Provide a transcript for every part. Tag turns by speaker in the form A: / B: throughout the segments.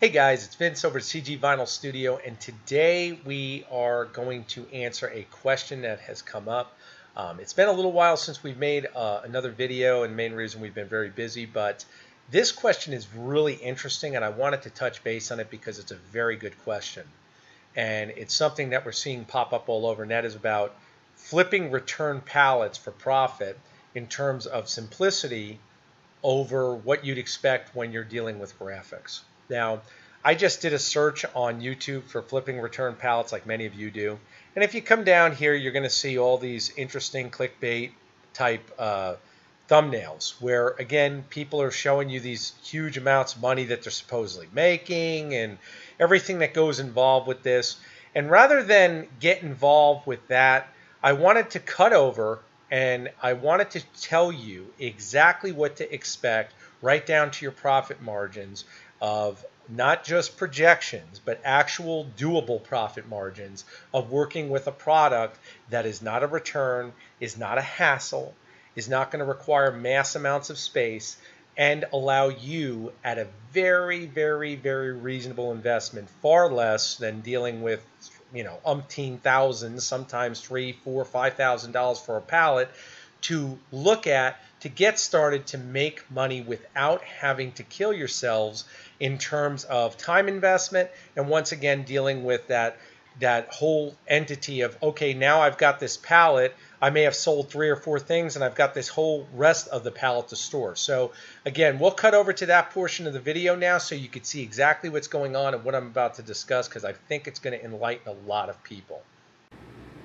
A: Hey guys, it's Vince over at CG Vinyl Studio, and today we are going to answer a question that has come up. It's been a little while since we've made another video, and main reason we've been very busy, but this question is really interesting, and I wanted to touch base on it because it's a very good question. And it's something that we're seeing pop up all over, and that is about flipping return pallets for profit in terms of simplicity over what you'd expect when you're dealing with graphics. Now, I just did a search on YouTube for flipping return pallets like many of you do. And if you come down here, you're going to see all these interesting clickbait type thumbnails where, again, people are showing you these huge amounts of money that they're supposedly making and everything that goes involved with this. And rather than get involved with that, I wanted to cut over and I wanted to tell you exactly what to expect, right down to your profit margins of not just projections, but actual doable profit margins of working with a product that is not a return, is not a hassle, is not going to require mass amounts of space, and allow you at a very, very, very reasonable investment, far less than dealing with, umpteen thousands, sometimes $3,000, $4,000, $5,000 for a pallet, to look at, to get started, to make money without having to kill yourselves in terms of time investment, and once again dealing with that whole entity of, okay, now I've got this pallet, I may have sold 3 or 4 things and I've got this whole rest of the pallet to store. So again, we'll cut over to that portion of the video now so you can see exactly what's going on and what I'm about to discuss, because I think it's going to enlighten a lot of people.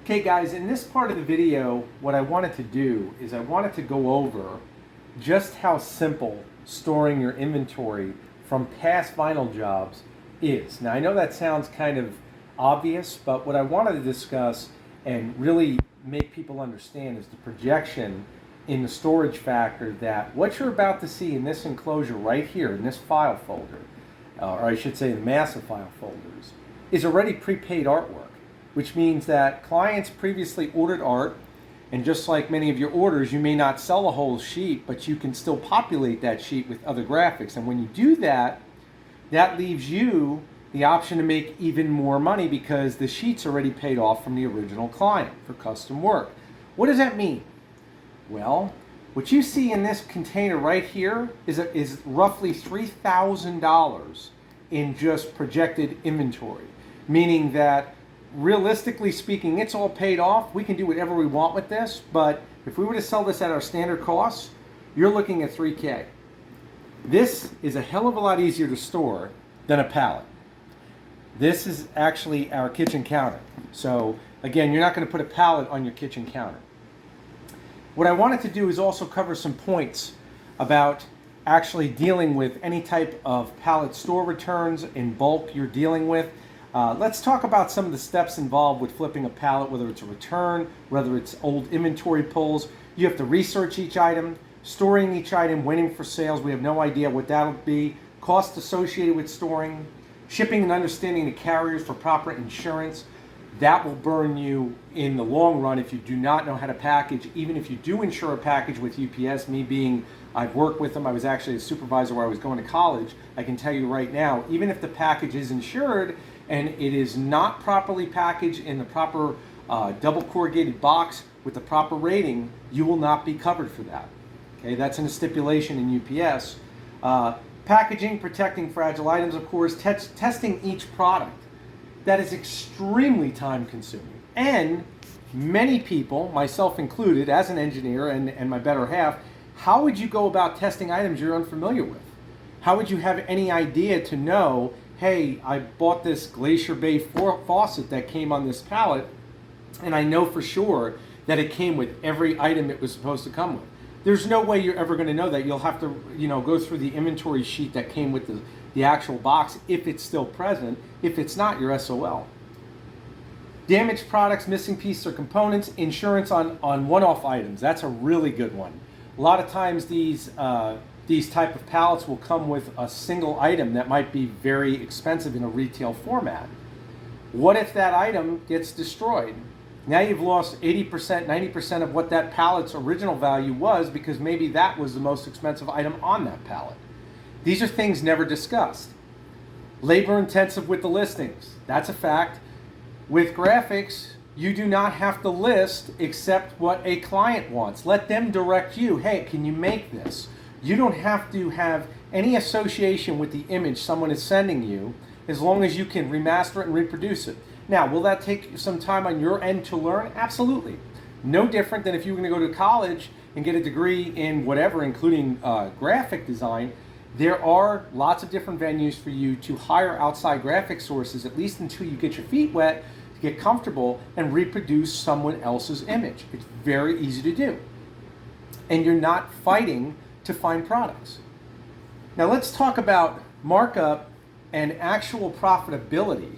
B: Okay guys, in this part of the video, what I wanted to do is I wanted to go over just how simple storing your inventory from past vinyl jobs is. Now I know that sounds kind of obvious, but what I wanted to discuss and really make people understand is the projection in the storage factor, that what you're about to see in this enclosure right here, in this file folder, or I should say the massive file folders, is already prepaid artwork, which means that clients previously ordered art, and just like many of your orders, you may not sell a whole sheet, but you can still populate that sheet with other graphics. And when you do that, that leaves you the option to make even more money because the sheet's already paid off from the original client for custom work. What does that mean? Well, what you see in this container right here is roughly $3,000 in just projected inventory, meaning that realistically speaking, it's all paid off. We can do whatever we want with this, but if we were to sell this at our standard cost, you're looking at $3K. This is a hell of a lot easier to store than a pallet. This is actually our kitchen counter. So again, you're not going to put a pallet on your kitchen counter. What I wanted to do is also cover some points about actually dealing with any type of pallet store returns in bulk you're dealing with. Let's talk about some of the steps involved with flipping a pallet, whether it's a return, whether it's old inventory pulls. You have to research each item, storing each item, waiting for sales. We have no idea what that'll be. Costs associated with storing, shipping and understanding the carriers for proper insurance. That will burn you in the long run if you do not know how to package. Even if you do insure a package with UPS, me being, I've worked with them, I was actually a supervisor where I was going to college, I can tell you right now, even if the package is insured and it is not properly packaged in the proper double corrugated box with the proper rating, you will not be covered for that. Okay, that's in a stipulation in UPS. Packaging, protecting fragile items, of course, testing each product. That is extremely time consuming. And many people, myself included, as an engineer and my better half, how would you go about testing items you're unfamiliar with? How would you have any idea to know, hey, I bought this Glacier Bay faucet that came on this pallet, and I know for sure that it came with every item it was supposed to come with. There's no way you're ever going to know that. You'll have to, go through the inventory sheet that came with the actual box if it's still present. If it's not, you're SOL. Damaged products, missing pieces or components, insurance on one-off items. That's a really good one. A lot of times these type of pallets will come with a single item that might be very expensive in a retail format. What if that item gets destroyed? Now you've lost 80%, 90% of what that pallet's original value was, because maybe that was the most expensive item on that pallet. These are things never discussed. Labor intensive with the listings. That's a fact. With graphics, you do not have to list except what a client wants. Let them direct you. Hey, can you make this? You don't have to have any association with the image someone is sending you as long as you can remaster it and reproduce it. Now, will that take some time on your end to learn? Absolutely. No different than if you were going to go to college and get a degree in whatever, including graphic design. There are lots of different venues for you to hire outside graphic sources, at least until you get your feet wet, to get comfortable and reproduce someone else's image. It's very easy to do. And you're not fighting to find products. Now let's talk about markup and actual profitability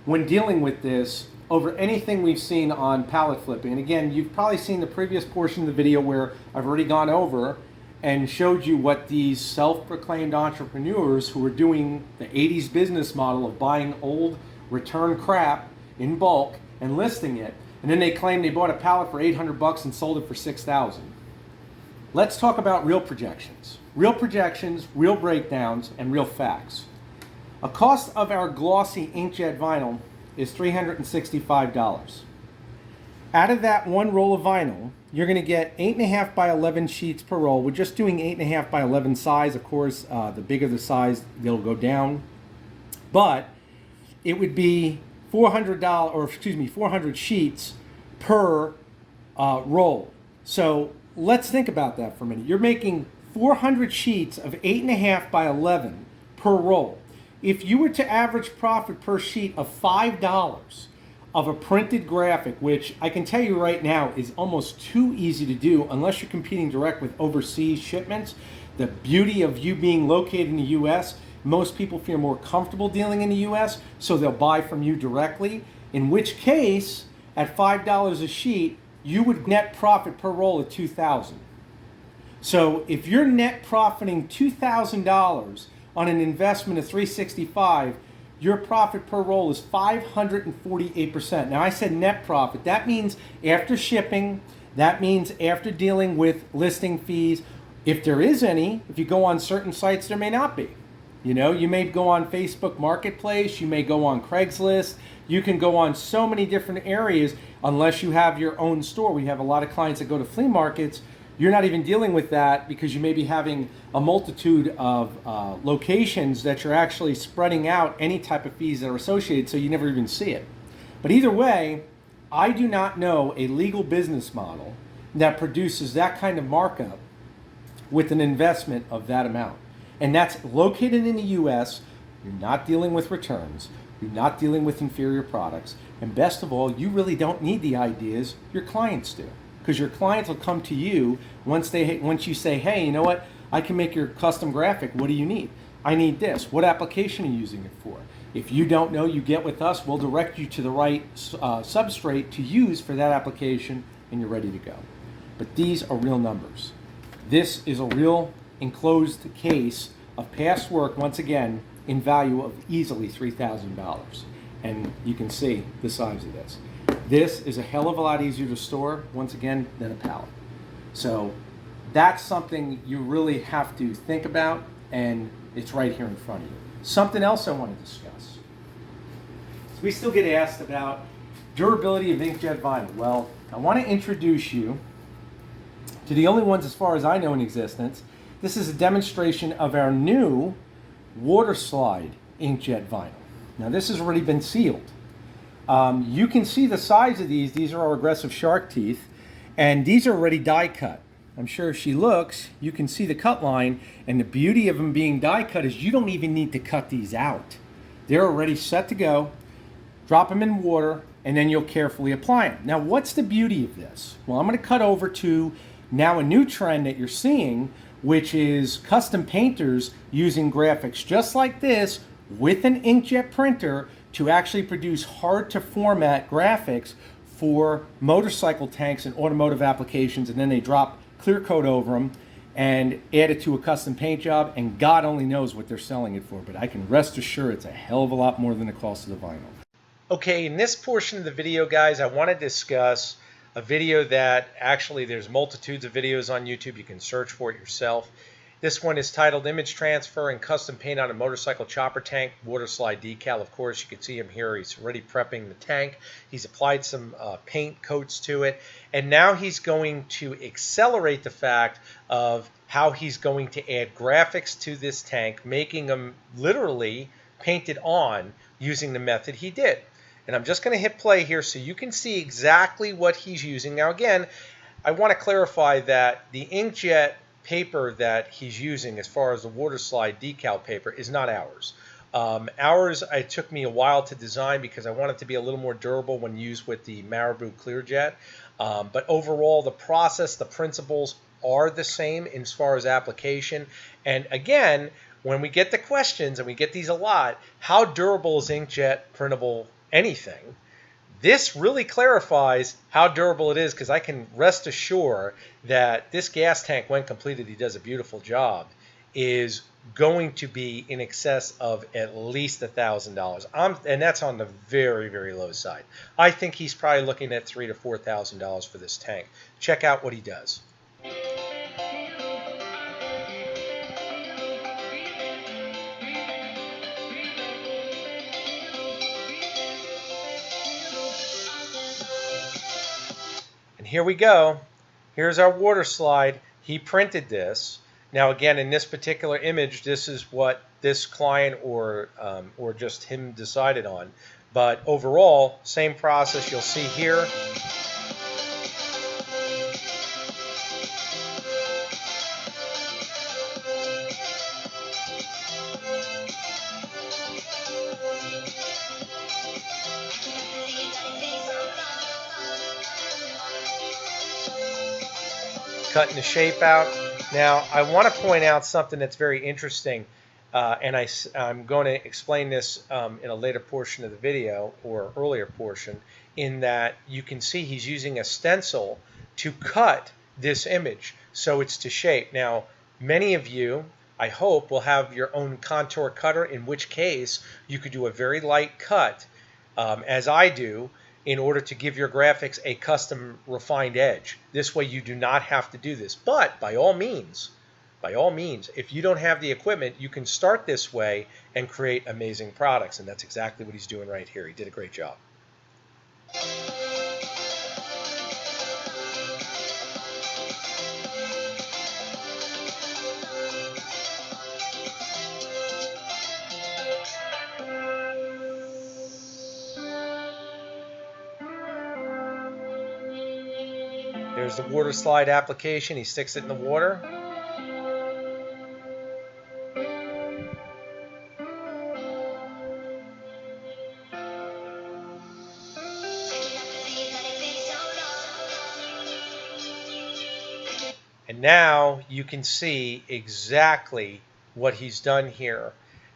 B: when dealing with this over anything we've seen on pallet flipping. And again, you've probably seen the previous portion of the video where I've already gone over and showed you what these self-proclaimed entrepreneurs who are doing the 80s business model of buying old return crap in bulk and listing it, and then they claim they bought a pallet for $800 and sold it for $6,000. Let's talk about real projections. Real projections, real breakdowns, and real facts. A cost of our glossy inkjet vinyl is $365. Out of that one roll of vinyl, you're going to get 8.5 by 11 sheets per roll. We're just doing 8.5 by 11 size. Of course, the bigger the size, they'll go down. But it would be $400 sheets per roll. So let's think about that for a minute. You're making 400 sheets of 8.5 by 11 per roll. If you were to average profit per sheet of $5 of a printed graphic, which I can tell you right now is almost too easy to do unless you're competing direct with overseas shipments. The beauty of you being located in the US, most people feel more comfortable dealing in the US, so they'll buy from you directly, in which case, at $5 a sheet, you would net profit per roll at $2,000. So if you're net profiting $2,000 on an investment of $365, your profit per roll is 548%. Now I said net profit. That means after shipping, that means after dealing with listing fees. If there is any, if you go on certain sites, there may not be. You know, you may go on Facebook Marketplace, you may go on Craigslist, you can go on so many different areas unless you have your own store. We have a lot of clients that go to flea markets. You're not even dealing with that because you may be having a multitude of locations that you're actually spreading out any type of fees that are associated, so you never even see it. But either way, I do not know a legal business model that produces that kind of markup with an investment of that amount. And that's located in the US. You're not dealing with returns. You're not dealing with inferior products. And best of all, you really don't need the ideas. Your clients do. Because your clients will come to you once you say, hey, you know what? I can make your custom graphic. What do you need? I need this. What application are you using it for? If you don't know, you get with us. We'll direct you to the right substrate to use for that application, and you're ready to go. But these are real numbers. This is a real enclosed case of past work, once again, in value of easily $3,000. And you can see the size of this. This is a hell of a lot easier to store, once again, than a pallet. So that's something you really have to think about, and it's right here in front of you. Something else I want to discuss. So we still get asked about durability of inkjet vinyl. Well, I want to introduce you to the only ones, as far as I know, in existence. This is a demonstration of our new water slide inkjet vinyl. Now this has already been sealed. You can see the size of these. These are our aggressive shark teeth, and these are already die cut. I'm sure if she looks, you can see the cut line, and the beauty of them being die cut is you don't even need to cut these out. They're already set to go. Drop them in water, and then you'll carefully apply them. Now, what's the beauty of this? Well, I'm going to cut over to now a new trend that you're seeing, which is custom painters using graphics just like this with an inkjet printer to actually produce hard to format graphics for motorcycle tanks and automotive applications, and then they drop clear coat over them and add it to a custom paint job, and God only knows what they're selling it for, but I can rest assured it's a hell of a lot more than the cost of the vinyl.
A: Okay, in this portion of the video, guys, I want to discuss a video that actually there's multitudes of videos on YouTube. You can search for it yourself. This one is titled Image Transfer and Custom Paint on a Motorcycle Chopper Tank, Water Slide Decal. Of course, you can see him here. He's already prepping the tank. He's applied some paint coats to it. And now he's going to accelerate the fact of how he's going to add graphics to this tank, making them literally painted on using the method he did. And I'm just going to hit play here so you can see exactly what he's using. Now again, I want to clarify that the inkjet paper that he's using as far as the water slide decal paper is not ours. Ours, it took me a while to design because I want it to be a little more durable when used with the Marabu Clearjet. But overall, the process, the principles are the same as far as application. And again, when we get the questions, and we get these a lot, how durable is inkjet printable anything? This really clarifies how durable it is, because I can rest assured that this gas tank, when completed, he does a beautiful job, is going to be in excess of at least $1,000. And that's on the very, very low side. I think he's probably looking at $3,000 to $4,000 for this tank. Check out what he does. Here we go. Here's our water slide. He printed this. Now again, in this particular image, this is what this client or just him decided on. But overall, same process you'll see here. Cutting the shape out. Now, I want to point out something that's very interesting, and I'm going to explain this in a later portion of the video, or earlier portion, in that you can see he's using a stencil to cut this image so it's to shape. Now, many of you, I hope, will have your own contour cutter, in which case you could do a very light cut, as I do, in order to give your graphics a custom refined edge. This way you do not have to do this. But by all means, if you don't have the equipment, you can start this way and create amazing products. And that's exactly what he's doing right here. He did a great job. There's the water slide application. He sticks it in the water. And now you can see exactly what he's done here.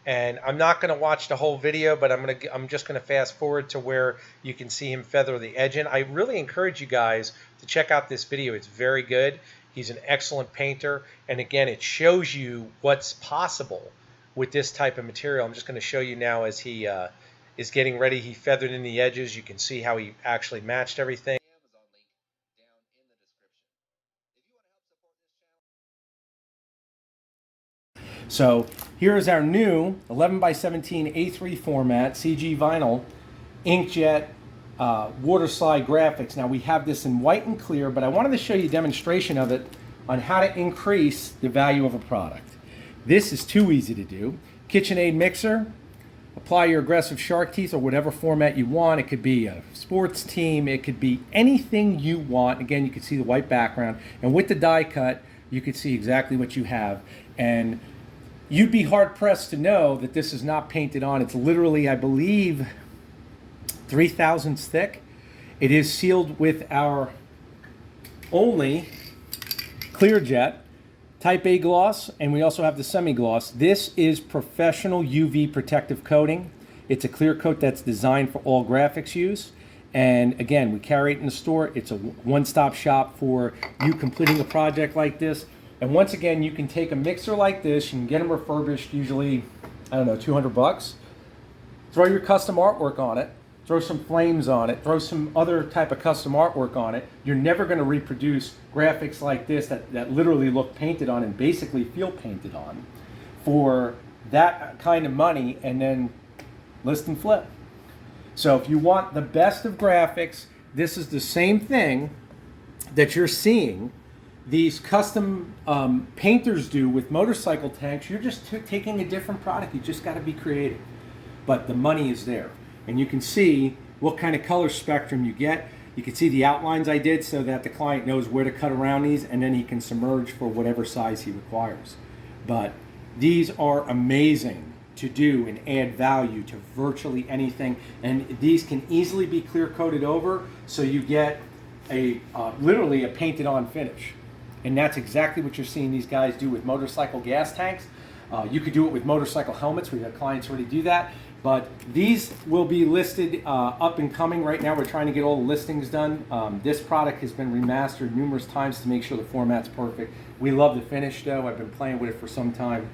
A: And I'm not going to watch the whole video, but I'm just going to fast forward to where you can see him feather the edge in. I really encourage you guys to check out this video. It's very good. He's an excellent painter. And again, it shows you what's possible with this type of material. I'm just going to show you now as he is getting ready. He feathered in the edges. You can see how he actually matched everything.
B: So here's our new 11 by 17 A3 format CG vinyl inkjet water slide graphics. Now we have this in white and clear, but I wanted to show you a demonstration of it on how to increase the value of a product. This is too easy to do. KitchenAid mixer, apply your aggressive shark teeth or whatever format you want. It could be a sports team, it could be anything you want. Again, you can see the white background, and with the die cut, you can see exactly what you have. And you'd be hard-pressed to know that this is not painted on. It's literally, I believe, 3 thousandths thick. It is sealed with our only Clearjet Type A gloss, and we also have the semi-gloss. This is professional UV protective coating. It's a clear coat that's designed for all graphics use. And again, we carry it in the store. It's a one-stop shop for you completing a project like this. And once again, you can take a mixer like this, you can get them refurbished, usually, I don't know, 200 bucks. Throw your custom artwork on it, throw some flames on it, throw some other type of custom artwork on it, you're never going to reproduce graphics like this that literally look painted on and basically feel painted on for that kind of money, and then list and flip. So if you want the best of graphics, this is the same thing that you're seeing these custom painters do with motorcycle tanks. You're just taking a different product. You just got to be creative. But the money is there. And you can see what kind of color spectrum you get. You can see the outlines I did so that the client knows where to cut around these, and then he can submerge for whatever size he requires. But these are amazing to do and add value to virtually anything. And these can easily be clear coated over, so you get a literally a painted on finish. And that's exactly what you're seeing these guys do with motorcycle gas tanks. You could do it with motorcycle helmets. We've had clients already do that. But these will be listed up and coming. Right now we're trying to get all the listings done. This product has been remastered numerous times to make sure the format's perfect. We love the finish though. I've been playing with it for some time.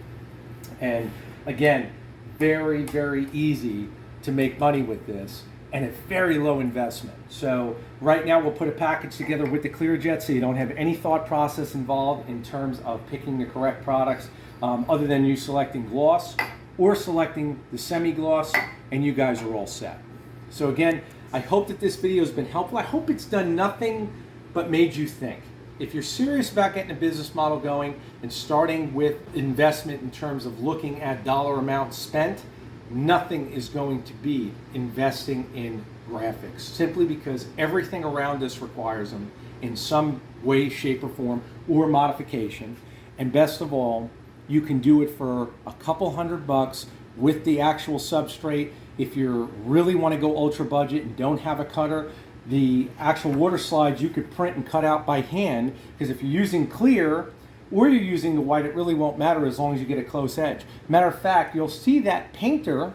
B: And again, very, very easy to make money with this, and it's very low investment. So right now we'll put a package together with the Clearjet so you don't have any thought process involved in terms of picking the correct products, other than you selecting gloss or selecting the semi-gloss, and you guys are all set. So again, I hope that this video has been helpful. I hope it's done nothing but made you think. If you're serious about getting a business model going and starting with investment in terms of looking at dollar amounts spent, nothing is going to be investing in graphics, simply because everything around us requires them in some way, shape, or form, or modification. And best of all, you can do it for a couple $100 with the actual substrate. If you really want to go ultra budget and don't have a cutter, the actual water slides you could print and cut out by hand, because if you're using clear or you're using the white, it really won't matter as long as you get a close edge. Matter of fact, you'll see that painter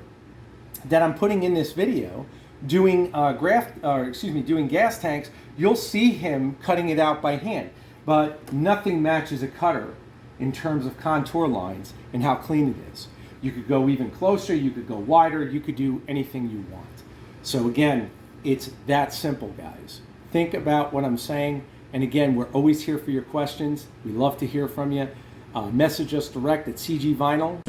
B: that I'm putting in this video doing doing gas tanks. You'll see him cutting it out by hand, but nothing matches a cutter in terms of contour lines and how clean it is. You could go even closer, you could go wider, you could do anything you want. So again, it's that simple, guys. Think about what I'm saying. And again, we're always here for your questions. We love to hear from you. Message us direct at CG Vinyl.